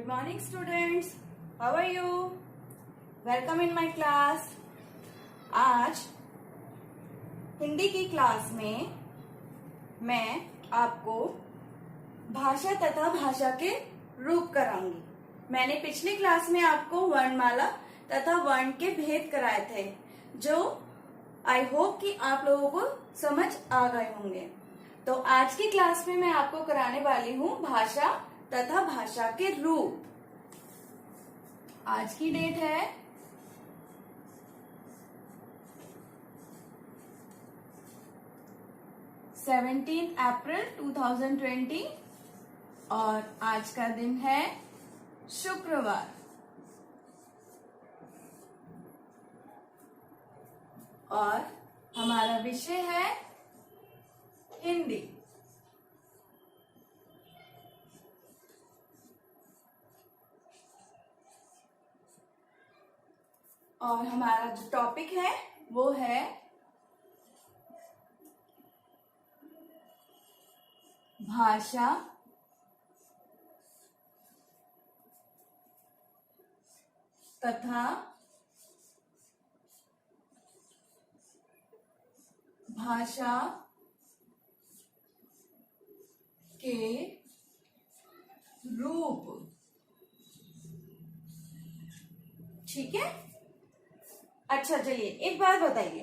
Good morning students. How are you? Welcome in my class. आज हिंदी की class में मैं आपको भाषा तथा भाषा के रूप कराऊंगी। मैंने पिछली क्लास में आपको वर्णमाला तथा वर्ण के भेद कराए थे, जो आई होप कि आप लोगों को समझ आ गए होंगे। तो आज की क्लास में मैं आपको कराने वाली हूँ भाषा तथा भाषा के रूप। आज की डेट है 17 अप्रैल 2020 और आज का दिन है शुक्रवार। और हमारा विषय है हिंदी। और हमारा जो टॉपिक है वो है भाषा तथा भाषा के रूप। ठीक है। अच्छा, चलिए एक बात बताइए,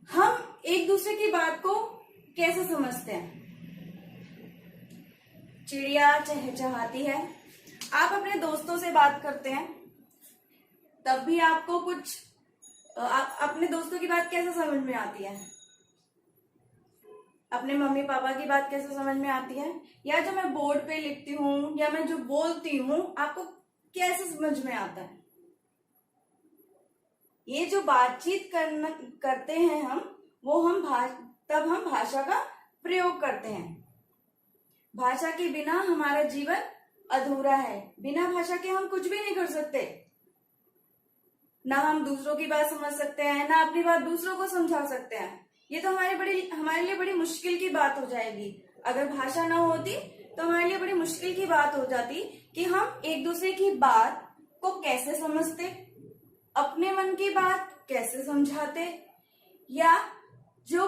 हम एक दूसरे की बात को कैसे समझते हैं? चिड़िया चहचहाती है, आप अपने दोस्तों से बात करते हैं, तब भी आपको कुछ अपने दोस्तों की बात कैसे समझ में आती है? अपने मम्मी पापा की बात कैसे समझ में आती है? या जो मैं बोर्ड पे लिखती हूँ या मैं जो बोलती हूँ आपको कैसे समझ में आता है? ये जो बातचीत करते हैं तब हम भाषा का प्रयोग करते हैं। भाषा के बिना हमारा जीवन अधूरा है। बिना भाषा के हम कुछ भी नहीं कर सकते। ना हम दूसरों की बात समझ सकते हैं, ना अपनी बात दूसरों को समझा सकते हैं। ये तो हमारे लिए बड़ी मुश्किल की बात हो जाएगी। अगर भाषा ना होती तो हमारे लिए बड़ी मुश्किल की बात हो जाती कि हम एक दूसरे की बात को कैसे समझते, अपने मन की बात कैसे समझाते, या जो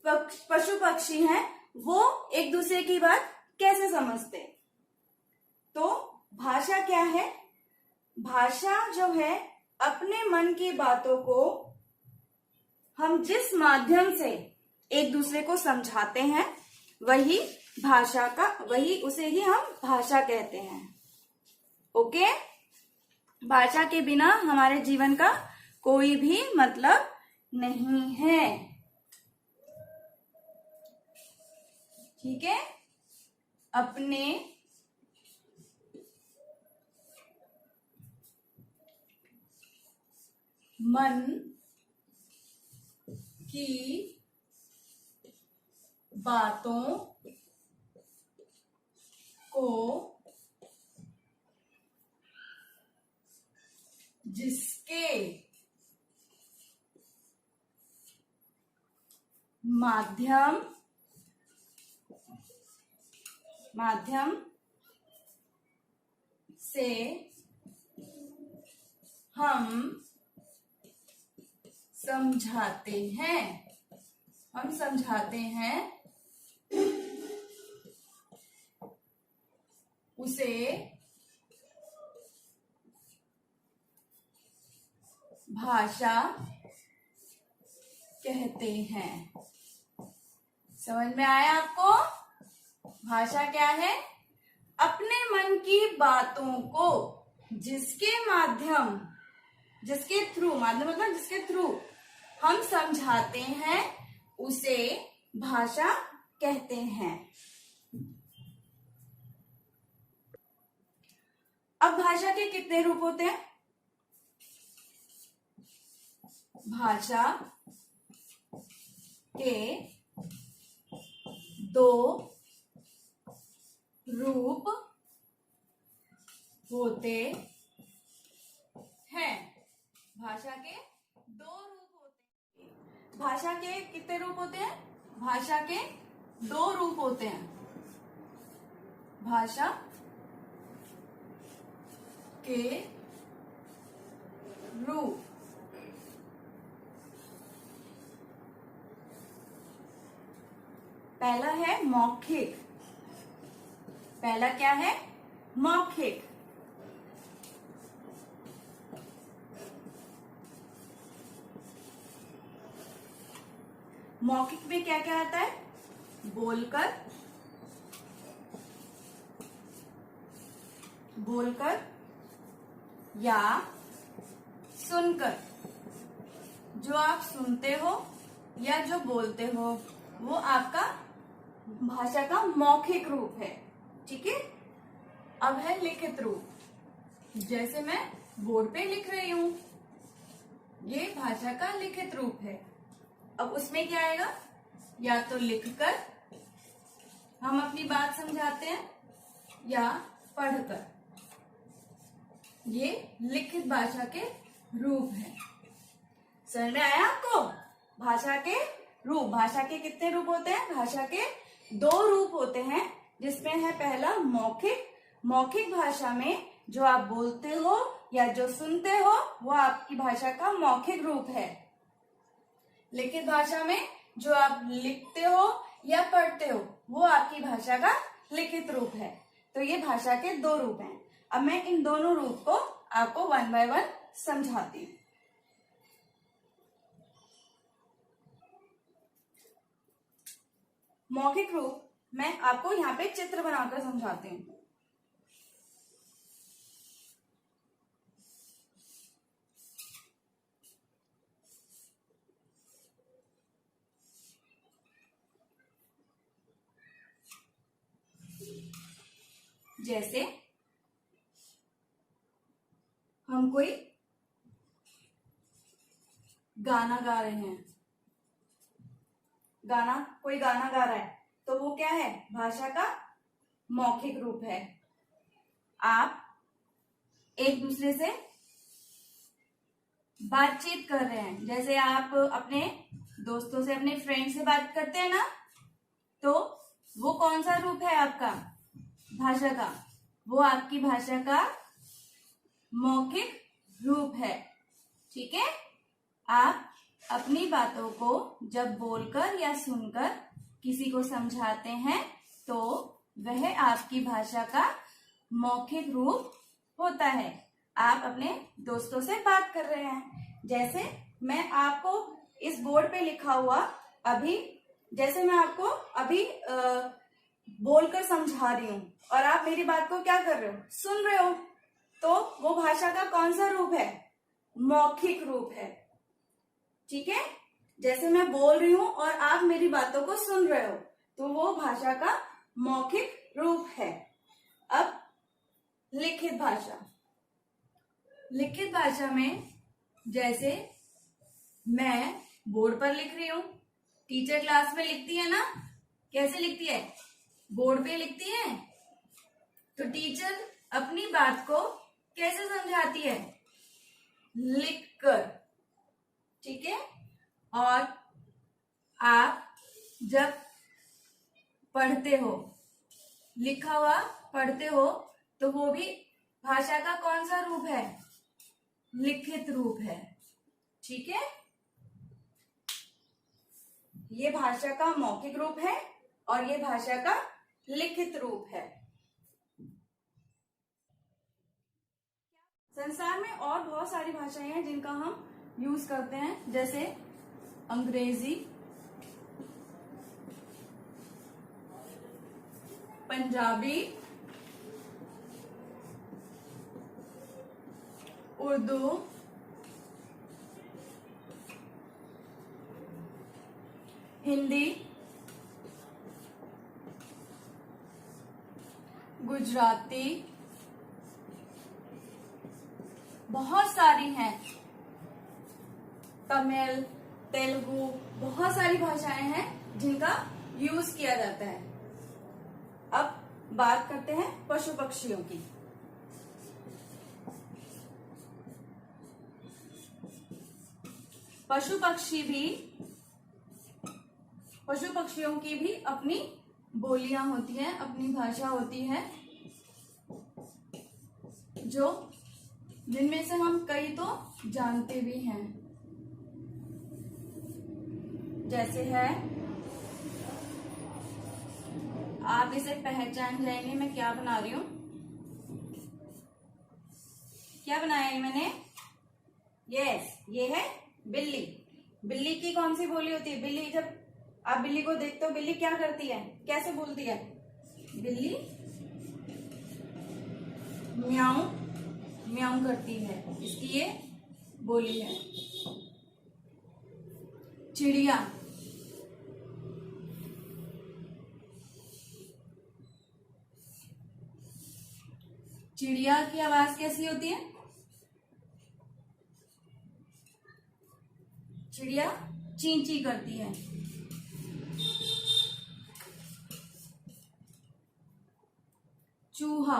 पशु पक्षी हैं वो एक दूसरे की बात कैसे समझते। तो भाषा क्या है? भाषा जो है अपने मन की बातों को हम जिस माध्यम से एक दूसरे को समझाते हैं वही उसे ही हम भाषा कहते हैं। ओके? भाषा के बिना हमारे जीवन का कोई भी मतलब नहीं है। ठीक है? अपने मन की बातों को जिसके माध्यम से हम समझाते हैं उसे भाषा कहते हैं। समझ में आया आपको? भाषा क्या है? अपने मन की बातों को जिसके थ्रू हम समझाते हैं उसे भाषा कहते हैं। अब भाषा के कितने रूप होते हैं? भाषा के 2 रूप होते हैं। भाषा के 2 रूप होते हैं। भाषा के कितने रूप होते हैं? भाषा के 2 रूप होते हैं। भाषा के रूप। पहला है मौखिक। पहला क्या है? मौखिक। मौखिक में क्या क्या आता है? बोलकर, बोलकर या सुनकर। जो आप सुनते हो या जो बोलते हो वो आपका भाषा का मौखिक रूप है। ठीक है। अब है लिखित रूप। जैसे मैं बोर्ड पे लिख रही हूं, ये भाषा का लिखित रूप है। अब उसमें क्या आएगा? या तो लिखकर हम अपनी बात समझाते हैं या पढ़कर। ये लिखित भाषा के रूप है। समझ में आया आपको? भाषा के रूप। भाषा के कितने रूप होते हैं? भाषा के 2 रूप होते हैं, जिसमें है पहला मौखिक। मौखिक भाषा में जो आप बोलते हो या जो सुनते हो वो आपकी भाषा का मौखिक रूप है। लिखित भाषा में जो आप लिखते हो या पढ़ते हो वो आपकी भाषा का लिखित रूप है। तो ये भाषा के 2 रूप हैं। अब मैं इन दोनों रूप को आपको 1 बाय 1 समझाती हूँ। मौखिक रूप मैं आपको यहाँ पे चित्र बनाकर समझाती हूँ। जैसे हम कोई गाना गा रहे हैं, कोई गाना गा रहा है, तो वो क्या है? भाषा का मौखिक रूप है। आप एक दूसरे से बातचीत कर रहे हैं, जैसे आप अपने दोस्तों से, अपने फ्रेंड से बात करते हैं ना, तो वो कौन सा रूप है आपका भाषा का? वो आपकी भाषा का मौखिक रूप है। ठीक है। आप अपनी बातों को जब बोलकर या सुनकर किसी को समझाते हैं तो वह आपकी भाषा का मौखिक रूप होता है। आप अपने दोस्तों से बात कर रहे हैं। जैसे मैं आपको इस बोर्ड पे लिखा हुआ अभी, जैसे मैं आपको अभी बोलकर समझा रही हूं और आप मेरी बात को क्या कर रहे हो? सुन रहे हो। तो वो भाषा का कौन सा रूप है? मौखिक रूप है। ठीक है। जैसे मैं बोल रही हूं और आप मेरी बातों को सुन रहे हो, तो वो भाषा का मौखिक रूप है। अब लिखित भाषा। लिखित भाषा में जैसे मैं बोर्ड पर लिख रही हूं, टीचर क्लास में लिखती है ना, कैसे लिखती है? बोर्ड पे लिखती है। तो टीचर अपनी बात को कैसे समझाती है? लिखकर। ठीक है। और आप जब पढ़ते हो, लिखा हुआ पढ़ते हो, तो वो भी भाषा का कौन सा रूप है? लिखित रूप है। ठीक है। ये भाषा का मौखिक रूप है और ये भाषा का लिखित रूप है। संसार में और बहुत सारी भाषाएं हैं जिनका हम यूज करते हैं, जैसे अंग्रेजी, पंजाबी, उर्दू, हिंदी, गुजराती, बहुत सारी हैं, तमिल, तेलुगु, बहुत सारी भाषाएं हैं जिनका यूज किया जाता है। अब बात करते हैं पशु पक्षियों की। पशु पक्षियों की भी अपनी बोलियां होती हैं, अपनी भाषा होती है, जो जिनमें से हम कई तो जानते भी हैं। जैसे है, आप इसे पहचान जाएंगे मैं क्या बना रही हूं। क्या बनाया है मैंने? यस, ये है बिल्ली। बिल्ली की कौन सी बोली होती है? बिल्ली, जब आप बिल्ली को देखते हो, बिल्ली क्या करती है, कैसे बोलती है? बिल्ली म्याऊं म्याऊं करती है, इसकी ये बोली है। चिड़िया, चिड़िया की आवाज कैसी होती है? चिड़िया ची ची करती है। चूहा,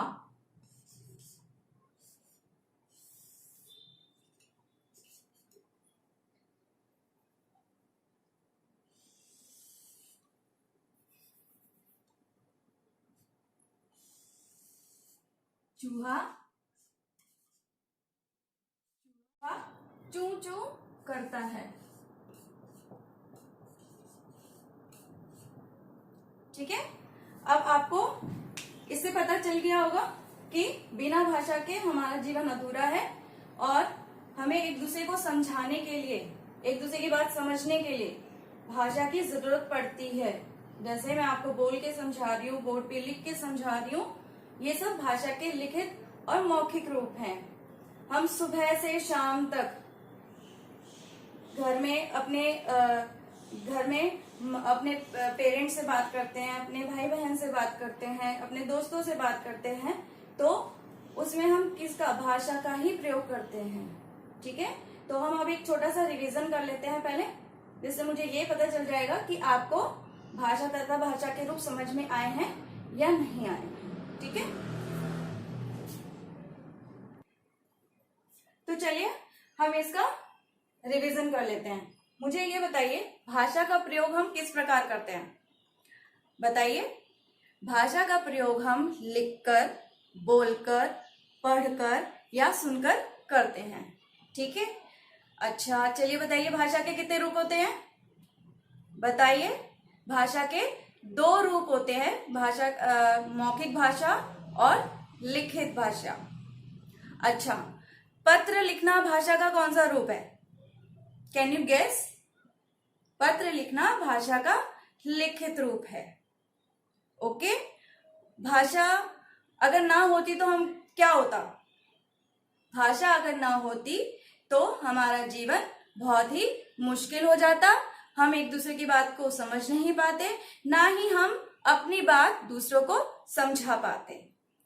चूहा चू चू करता है। ठीक है, अब आपको इससे पता चल गया होगा कि बिना भाषा के हमारा जीवन अधूरा है और हमें एक दूसरे को समझाने के लिए, एक दूसरे की बात समझने के लिए भाषा की जरूरत पड़ती है। जैसे मैं आपको बोल के समझा रही हूँ, बोर्ड पे लिख के समझा रही हूँ, ये सब भाषा के लिखित और मौखिक रूप हैं। हम सुबह से शाम तक घर में अपने पेरेंट्स से बात करते हैं, अपने भाई बहन से बात करते हैं, अपने दोस्तों से बात करते हैं, तो उसमें हम किसका, भाषा का ही प्रयोग करते हैं। ठीक है, तो हम अब एक छोटा सा रिवीजन कर लेते हैं पहले, जिससे मुझे ये पता चल जाएगा कि आपको भाषा तथा भाषा के रूप समझ में आए हैं या नहीं आए हैं। ठीक है, तो चलिए हम इसका रिवीजन कर लेते हैं। मुझे ये बताइए, भाषा का प्रयोग हम किस प्रकार करते हैं? बताइए। भाषा का प्रयोग हम लिखकर, बोलकर, पढ़कर या सुनकर करते हैं। ठीक है, अच्छा चलिए बताइए, भाषा के कितने रूप होते हैं? बताइए। भाषा के 2 रूप होते हैं, मौखिक भाषा और लिखित भाषा। अच्छा, पत्र लिखना भाषा का कौन सा रूप है? Can you guess? पत्र लिखना भाषा का लिखित रूप है। ओके, भाषा अगर ना होती तो हम क्या होता? भाषा अगर ना होती तो हमारा जीवन बहुत ही मुश्किल हो जाता। हम एक दूसरे की बात को समझ नहीं पाते, ना ही हम अपनी बात दूसरों को समझा पाते।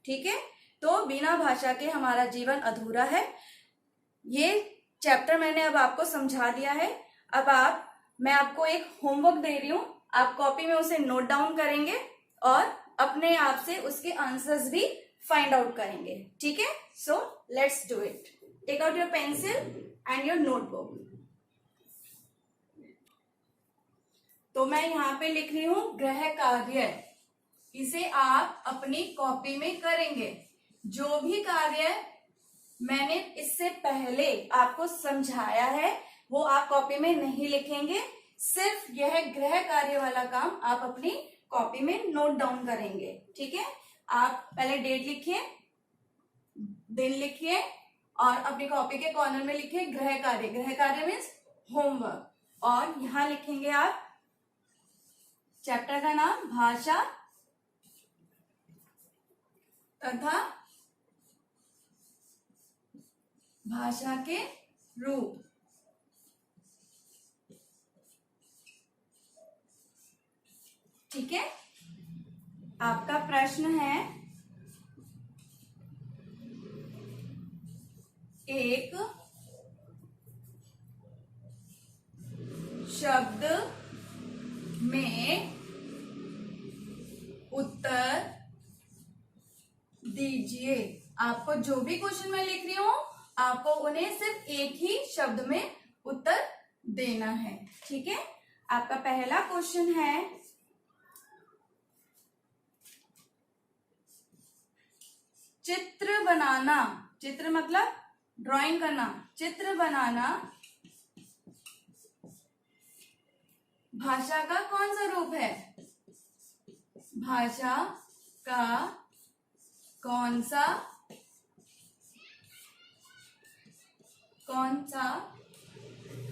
ठीक है, तो बिना भाषा के हमारा जीवन अधूरा है। ये चैप्टर मैंने अब आपको समझा दिया है। अब मैं आपको एक होमवर्क दे रही हूं, आप कॉपी में उसे नोट डाउन करेंगे और अपने आप से उसके आंसर्स भी फाइंड आउट करेंगे। ठीक है, so let's do it. Take out your pencil and your notebook. तो मैं यहाँ पे लिख रही हूं गृह कार्य, इसे आप अपनी कॉपी में करेंगे। जो भी कार्य मैंने इससे पहले आपको समझाया है वो आप कॉपी में नहीं लिखेंगे, सिर्फ यह गृह कार्य वाला काम आप अपनी कॉपी में नोट डाउन करेंगे। ठीक है, आप पहले डेट लिखिए, दिन लिखिए और अपनी कॉपी के कॉर्नर में लिखिए गृह कार्य। गृह कार्य मीन्स होमवर्क, और यहां लिखेंगे आप चैप्टर का नाम भाषा तथा भाषा के रूप। ठीक है, आपका प्रश्न है, एक शब्द में उत्तर दीजिए। आपको जो भी क्वेश्चन मैं लिख रही हूं, आपको उन्हें सिर्फ एक ही शब्द में उत्तर देना है। ठीक है, आपका पहला क्वेश्चन है, चित्र बनाना, चित्र मतलब ड्राइंग करना, चित्र बनाना भाषा का कौन सा रूप है? भाषा का कौन सा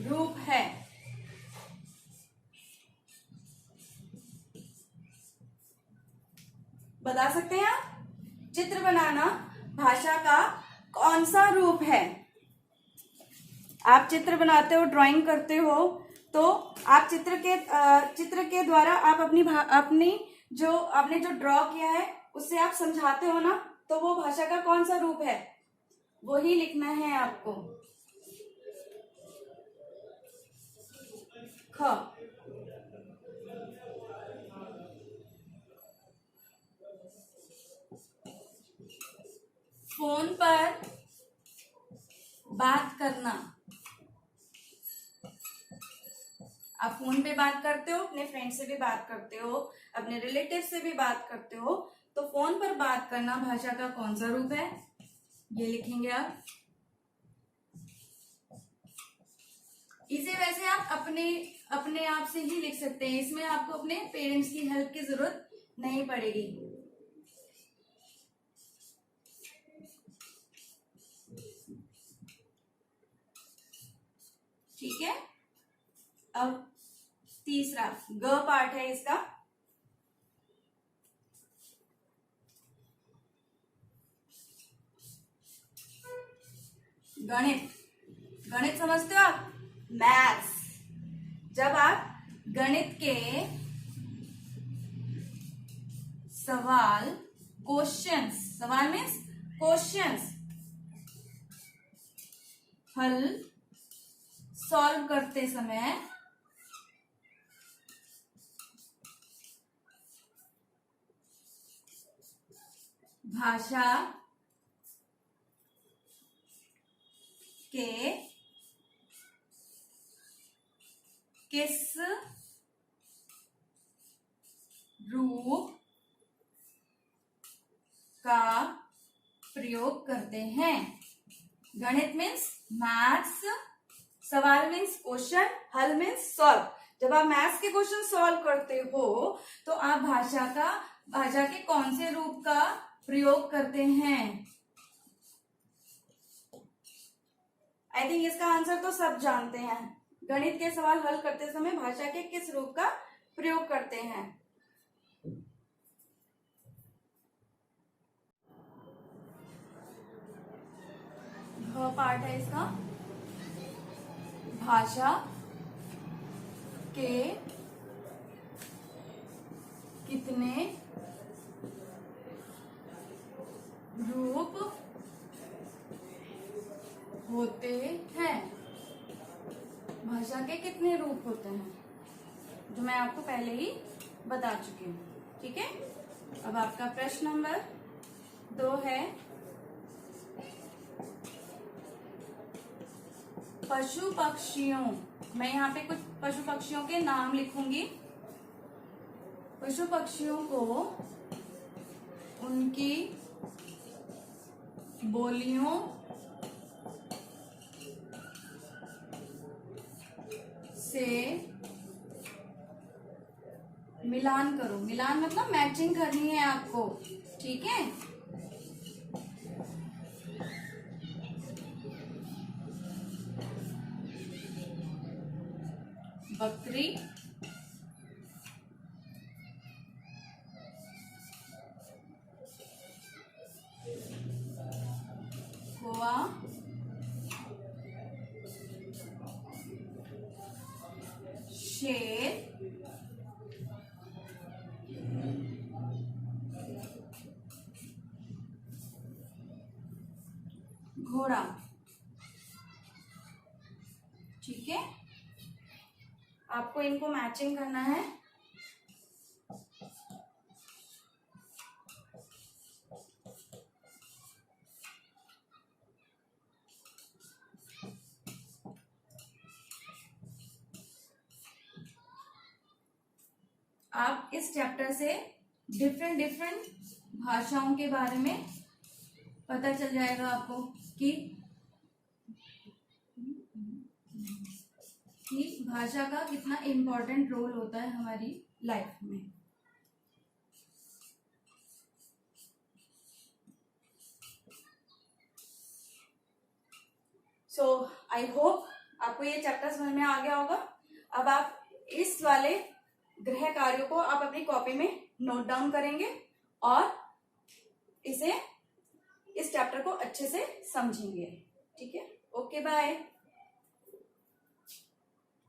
रूप है? बता सकते हैं आप? चित्र बनाना भाषा का कौन सा रूप है? आप चित्र बनाते हो, ड्राइंग करते हो, तो आप चित्र के द्वारा आप आपने जो ड्रॉ किया है उससे आप समझाते हो ना, तो वो भाषा का कौन सा रूप है, वही लिखना है आपको। ख। फोन पर बात करना, आप फोन पे बात करते हो, अपने फ्रेंड से भी बात करते हो, अपने रिलेटिव से भी बात करते हो, तो फोन पर बात करना भाषा का कौन सा रूप है, ये लिखेंगे आप। इसे वैसे आप अपने आप से ही लिख सकते हैं, इसमें आपको अपने पेरेंट्स की हेल्प की जरूरत नहीं पड़ेगी। ठीक है। अब तीसरा ग पार्ट है इसका। गणित, गणित समझते हो आप? मैथ्स। जब आप गणित के सवाल, क्वेश्चंस, सवाल मीन्स क्वेश्चंस हल सॉल्व करते समय भाषा के किस रूप का प्रयोग करते हैं? गणित मीन्स मैथ्स, सवाल मीन्स क्वेश्चन, हल मीन्स सॉल्व। जब आप मैथ्स के क्वेश्चन सॉल्व करते हो तो आप भाषा के कौन से रूप का प्रयोग करते हैं? आई थिंक इसका आंसर तो सब जानते हैं। गणित के सवाल हल करते समय भाषा के किस रूप का प्रयोग करते हैं? पार्ट है इसका। भाषा के कितने रूप होते हैं? भाषा के कितने रूप होते हैं, जो मैं आपको पहले ही बता चुकी हूँ। ठीक है। अब आपका प्रश्न नंबर 2 है, पशु पक्षियों, मैं यहाँ पे कुछ पशु पक्षियों के नाम लिखूंगी। पशु पक्षियों को उनकी बोलियों से मिलान करो। मिलान मतलब मैचिंग करनी है आपको। ठीक है। बकरी, कौवा, शेर, घोड़ा। ठीक है। आपको इनको मैचिंग करना है। आप इस चैप्टर से डिफरेंट भाषाओं के बारे में पता चल जाएगा आपको कि भाषा का कितना इम्पोर्टेंट रोल होता है हमारी लाइफ में। सो आई होप आपको ये चैप्टर समझ में आ गया होगा। अब आप इस वाले गृह कार्यों को आप अपनी कॉपी में नोट डाउन करेंगे और इस चैप्टर को अच्छे से समझेंगे। ठीक है, ओके बाय।